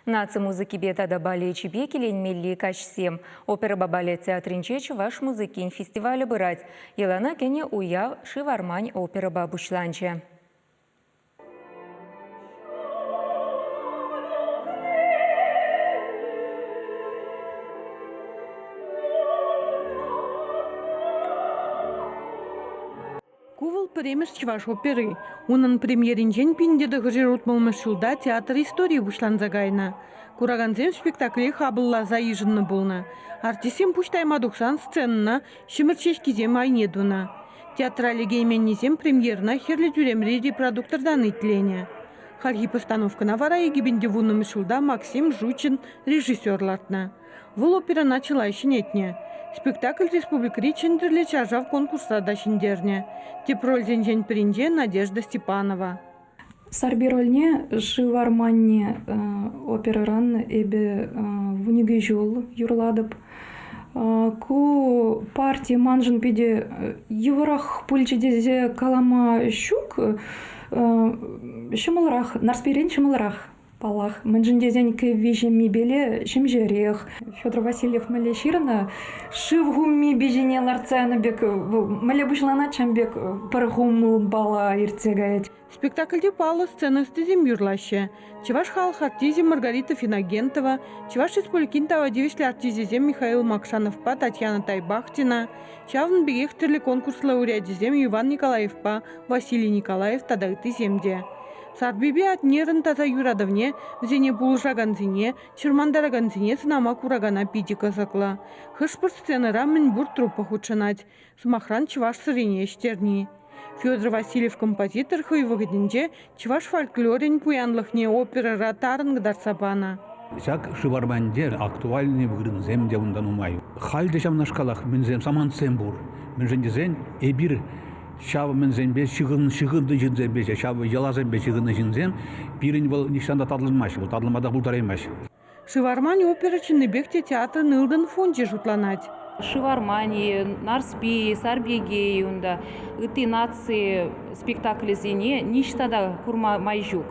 Наци музыки бетада балечи бекелен милли качсем. Опера балет театринче чуваш музыкин фестивале бырать. Елана кене уя шивармань опера бабушланче. Кувал премеш чваш оперы. Унын премьеринчен пиндеді ғыжырут молмашылда театр истории бушланза гайна. Кураганзем спектакле хабылла заижынны болна. Артисем пуштаймадуксан сценына шымырчешкизем айнедуна. Театрали гейменнизем премьерна херлі тюремри репродуктордан итлене. Хархи постановкана вара егибенде вуннымышылда Максим Жучин режиссерлартна. Вул опера начала етне. Спектакль республикри чендерле чаржав конкурса дашиндерне. Тепрользенжен принже Надежда Степанова. Сарби рольне шиварманне операран эбе вуниге жол юрладып. Ку партия манжын пиде еврах пульчедезе калама щук шымылрах, нарспирен шымылрах. Палах. Манжиндезен к вижеми беле шимжерех. Федор Васильев малеширна шивгуми бежене ларцана бек малебушлана чамбек паргумул бала ирцегает. Спектакльде пала сцена стезем юрлаще. Чеваш халық артизи Маргарита Финагентова, Чеваш республикин тавадевишлі артизизем Михаил Макшановпа, Татьяна Тайбахтина, Чавн бегехтерлі конкурс лауреатизем Иван Николаевпа, Василий Николаев тадайты земде. Сарбибе от нерын таза юрадовне, взене булжаганзине, чырмандараганзине сынама курагана пиди казакла. Хышпыр сценера мінбур труппа худшанать, смахран чеваш сырене іштерни. Федор Васильев композитор хыйвыгдинче чеваш фольклорен пуянлыхне опера ратарын гдарсапана. Жак шывармандер актуальный вырын земде ундан умаю. Халде шамнашкалах мінзем самансем бур. Мінжендезен эбир шавы мінзембе шығынды жынзембе, шавы ялазембе шығынды жынзем, пирин бұл ништанда тадылмаш, бұл тадылмада бұл тараймаш. Шивармань опера чынныбекте театр нылдын фонде жутланать. Шивармани, Нарспи, Сарбеге, унда ыты нации спектакли зене ништада курма майжук.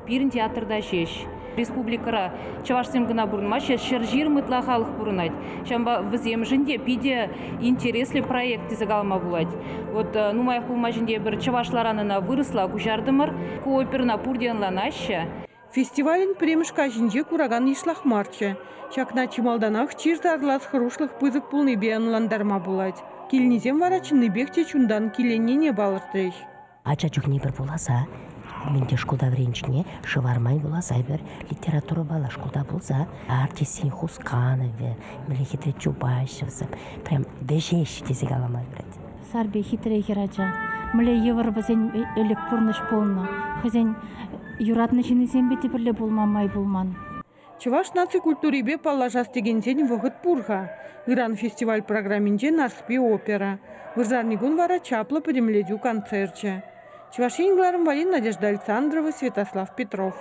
Пирин театрда жеш. Республикара чавашсем гына бурнмаш, шержир мытла халық бурнать. Шамба візем жінде пиде интереслі проекты загалма булать. Вот нумаях пулма жінде бір чавашларанына вырысла кужардымыр, кооперна пурденланаща. Фестивален премешка жінде кураган ишлах марчы. Чакна чималданах чирзарлас хырушлых пызык пулны беянландарма булать. Килнизем варачынны бекте чундан киленне балыртыш. Ача чухне бір боласа, менде школда вренчне шывармай боласа, бір литература бала школда болса, артисин Хусканове, мілі хитрі Чубайшевсым, прям дежеші тезек аламай брать. Сарбе хитрый хирача, мілі евр бізен өлік пұрныш болна, хызен юратны жинезен беті бірлі болмамай болман. Чуваш наци культурибе палажас тегензен вғыт пурха. Иран фестиваль программинде Нарспи опера. Вырзарнигун вара чаплы подемледю концертче. Чувашин Гларом Валин, Надежда Александрова, Святослав Петров.